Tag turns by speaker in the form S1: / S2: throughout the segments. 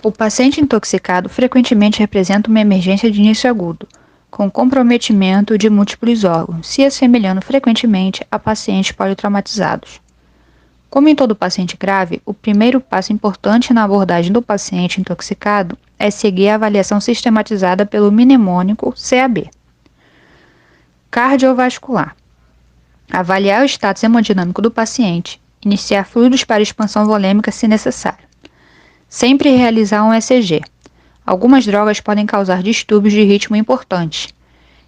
S1: O paciente intoxicado frequentemente representa uma emergência de início agudo, com comprometimento de múltiplos órgãos, se assemelhando frequentemente a pacientes politraumatizados. Como em todo paciente grave, o primeiro passo importante na abordagem do paciente intoxicado é seguir a avaliação sistematizada pelo mnemônico CAB. Cardiovascular. Avaliar o status hemodinâmico do paciente, iniciar fluidos para expansão volêmica se necessário. Sempre realizar um ECG. Algumas drogas podem causar distúrbios de ritmo importantes,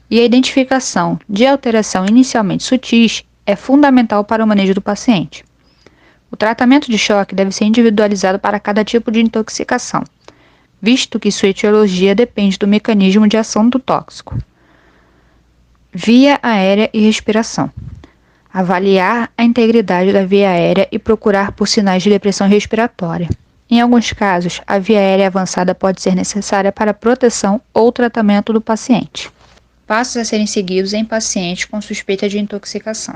S1: e a identificação de alteração inicialmente sutis é fundamental para o manejo do paciente. O tratamento de choque deve ser individualizado para cada tipo de intoxicação, visto que sua etiologia depende do mecanismo de ação do tóxico. Via aérea e respiração. Avaliar a integridade da via aérea e procurar por sinais de depressão respiratória. Em alguns casos, a via aérea avançada pode ser necessária para proteção ou tratamento do paciente. Passos a serem seguidos em pacientes com suspeita de intoxicação.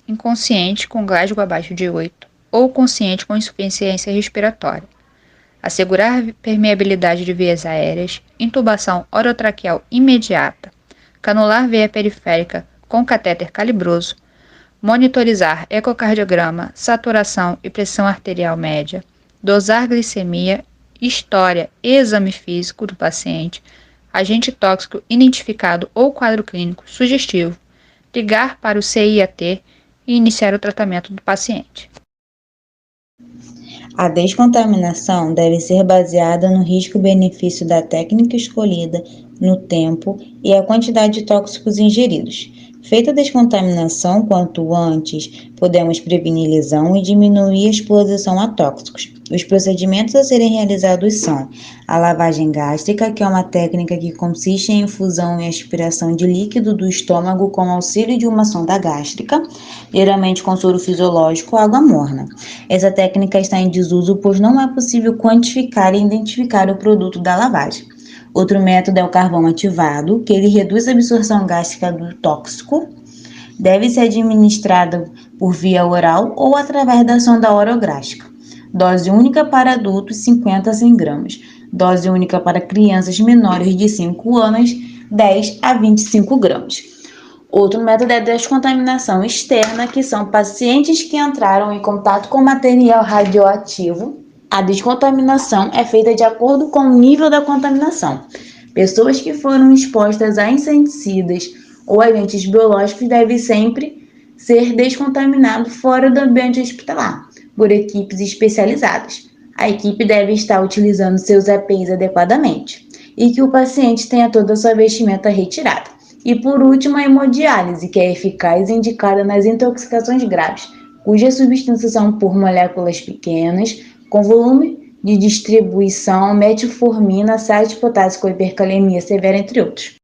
S1: Inconsciente com Glasgow abaixo de 8 ou consciente com insuficiência respiratória. Assegurar permeabilidade de vias aéreas, intubação orotraqueal imediata, canular veia periférica com catéter calibroso, monitorizar ecocardiograma, saturação e pressão arterial média, dosar glicemia, história e exame físico do paciente, agente tóxico identificado ou quadro clínico sugestivo, ligar para o CIAT e iniciar o tratamento do paciente.
S2: A descontaminação deve ser baseada no risco-benefício da técnica escolhida, no tempo e a quantidade de tóxicos ingeridos. Feita a descontaminação quanto antes, podemos prevenir lesão e diminuir a exposição a tóxicos. Os procedimentos a serem realizados são a lavagem gástrica, que é uma técnica que consiste em infusão e aspiração de líquido do estômago com auxílio de uma sonda gástrica, geralmente com soro fisiológico ou água morna. Essa técnica está em desuso, pois não é possível quantificar e identificar o produto da lavagem. Outro método é o carvão ativado, que ele reduz a absorção gástrica do tóxico. Deve ser administrado por via oral ou através da sonda orogástrica. Dose única para adultos, 50 a 100 gramas. Dose única para crianças menores de 5 anos, 10 a 25 gramas. Outro método é a descontaminação externa, que são pacientes que entraram em contato com material radioativo. A descontaminação é feita de acordo com o nível da contaminação. Pessoas que foram expostas a inseticidas ou agentes biológicos devem sempre ser descontaminados fora do ambiente hospitalar, por equipes especializadas. A equipe deve estar utilizando seus EPIs adequadamente e que o paciente tenha toda a sua vestimenta retirada. E por último, a hemodiálise, que é eficaz e indicada nas intoxicações graves, cujas substâncias são por moléculas pequenas, com volume de distribuição, metformina, sais de potássio, hipercalemia severa, entre outros.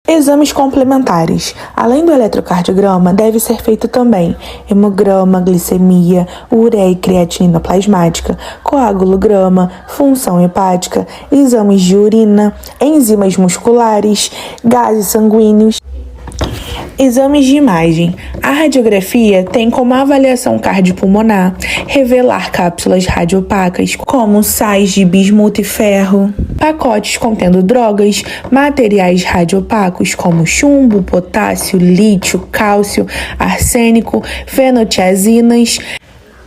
S3: Exames complementares. Além do eletrocardiograma, deve ser feito também hemograma, glicemia, ureia e creatinina plasmática, coagulograma, função hepática, exames de urina, enzimas musculares, gases sanguíneos. Exames de imagem. A radiografia tem como avaliação cardiopulmonar revelar cápsulas radiopacas, como sais de bismuto e ferro, pacotes contendo drogas, materiais radiopacos como chumbo, potássio, lítio, cálcio, arsênico, fenotiazinas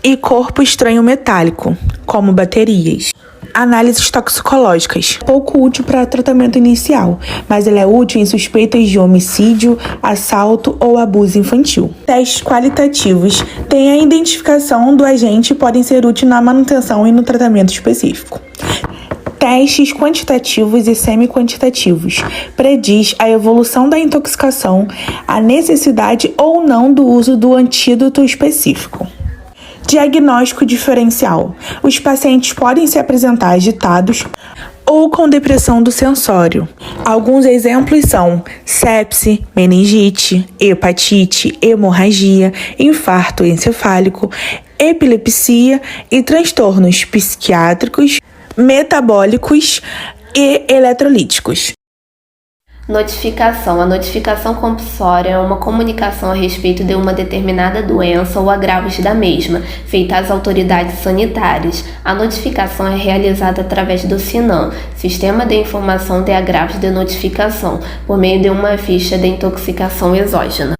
S3: e corpo estranho metálico, como baterias. Análises toxicológicas. Pouco útil para tratamento inicial, mas ele é útil em suspeitas de homicídio, assalto ou abuso infantil. Testes qualitativos têm a identificação do agente e podem ser úteis na manutenção e no tratamento específico. Testes quantitativos e semi-quantitativos prediz a evolução da intoxicação, a necessidade ou não do uso do antídoto específico. Diagnóstico diferencial. Os pacientes podem se apresentar agitados ou com depressão do sensório. Alguns exemplos são sepse, meningite, hepatite, hemorragia, infarto encefálico, epilepsia e transtornos psiquiátricos, metabólicos e eletrolíticos.
S4: Notificação. A notificação compulsória é uma comunicação a respeito de uma determinada doença ou agravos da mesma, feita às autoridades sanitárias. A notificação é realizada através do SINAM, Sistema de Informação de Agravos de Notificação, por meio de uma ficha de intoxicação exógena.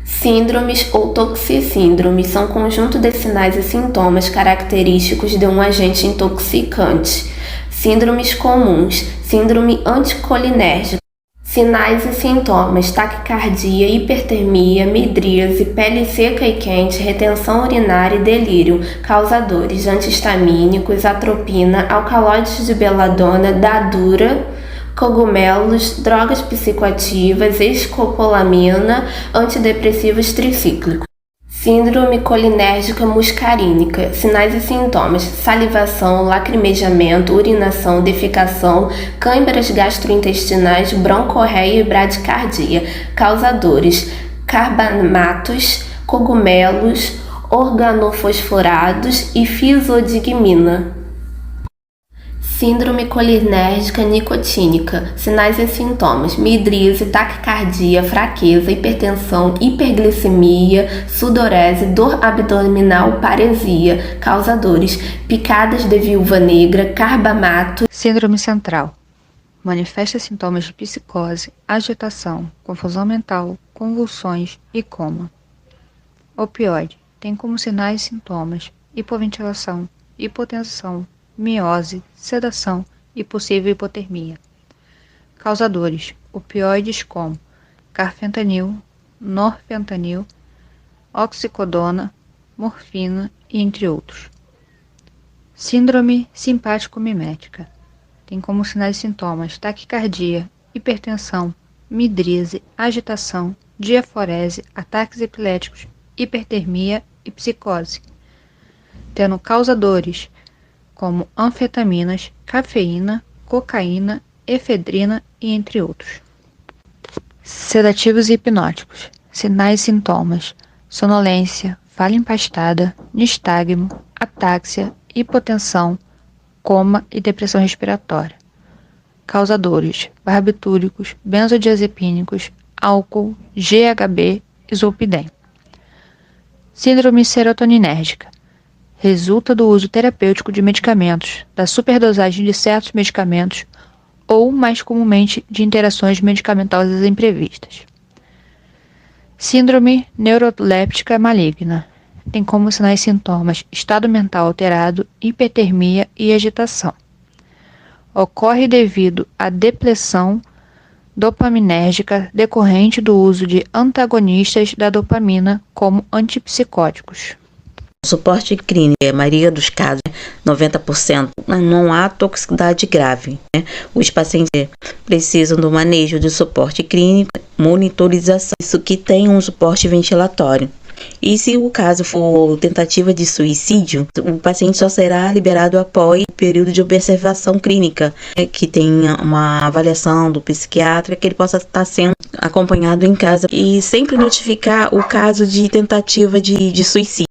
S4: Síndromes ou toxicíndromes são conjunto de sinais e sintomas característicos de um agente intoxicante. Síndromes comuns: síndrome anticolinérgica. Sinais e sintomas: taquicardia, hipertermia, midríase, pele seca e quente, retenção urinária e delírio. Causadores: antihistamínicos, atropina, alcaloides de beladona, dadura, cogumelos, drogas psicoativas, escopolamina, antidepressivos tricíclicos. Síndrome colinérgica muscarínica. Sinais e sintomas: salivação, lacrimejamento, urinação, defecação, câimbras gastrointestinais, broncorreia e bradicardia. Causadores: carbamatos, cogumelos, organofosforados e fisodigmina. Síndrome colinérgica nicotínica. Sinais e sintomas: midríase, taquicardia, fraqueza, hipertensão, hiperglicemia, sudorese, dor abdominal, paresia. Causadores: picadas de viúva negra, carbamato.
S1: Síndrome central. Manifesta sintomas de psicose, agitação, confusão mental, convulsões e coma. Opioide. Tem como sinais e sintomas hipoventilação, hipotensão, miose, sedação e possível hipotermia. Causadores: opioides como carfentanil, norfentanil, oxicodona, morfina e entre outros. Síndrome simpático-mimética. Tem como sinais e sintomas taquicardia, hipertensão, midríase, agitação, diaforese, ataques epiléticos, hipertermia e psicose. Tendo causadores como anfetaminas, cafeína, cocaína, efedrina e entre outros. Sedativos e hipnóticos. Sinais e sintomas: sonolência, falha empastada, nistagmo, atáxia, hipotensão, coma e depressão respiratória. Causadores: barbitúricos, benzodiazepínicos, álcool, GHB e zolpidem. Síndrome serotoninérgica. Resulta do uso terapêutico de medicamentos, da superdosagem de certos medicamentos ou, mais comumente, de interações medicamentosas imprevistas. Síndrome neuroléptica maligna. Tem como sinais e sintomas estado mental alterado, hipertermia e agitação. Ocorre devido à depressão dopaminérgica decorrente do uso de antagonistas da dopamina como antipsicóticos.
S5: Suporte clínico, a maioria dos casos, 90%, não há toxicidade grave. Os pacientes precisam do manejo de suporte clínico, monitorização, isso que tem um suporte ventilatório. E se o caso for tentativa de suicídio, o paciente só será liberado após o período de observação clínica, que tenha uma avaliação do psiquiatra, que ele possa estar sendo acompanhado em casa e sempre notificar o caso de tentativa de suicídio.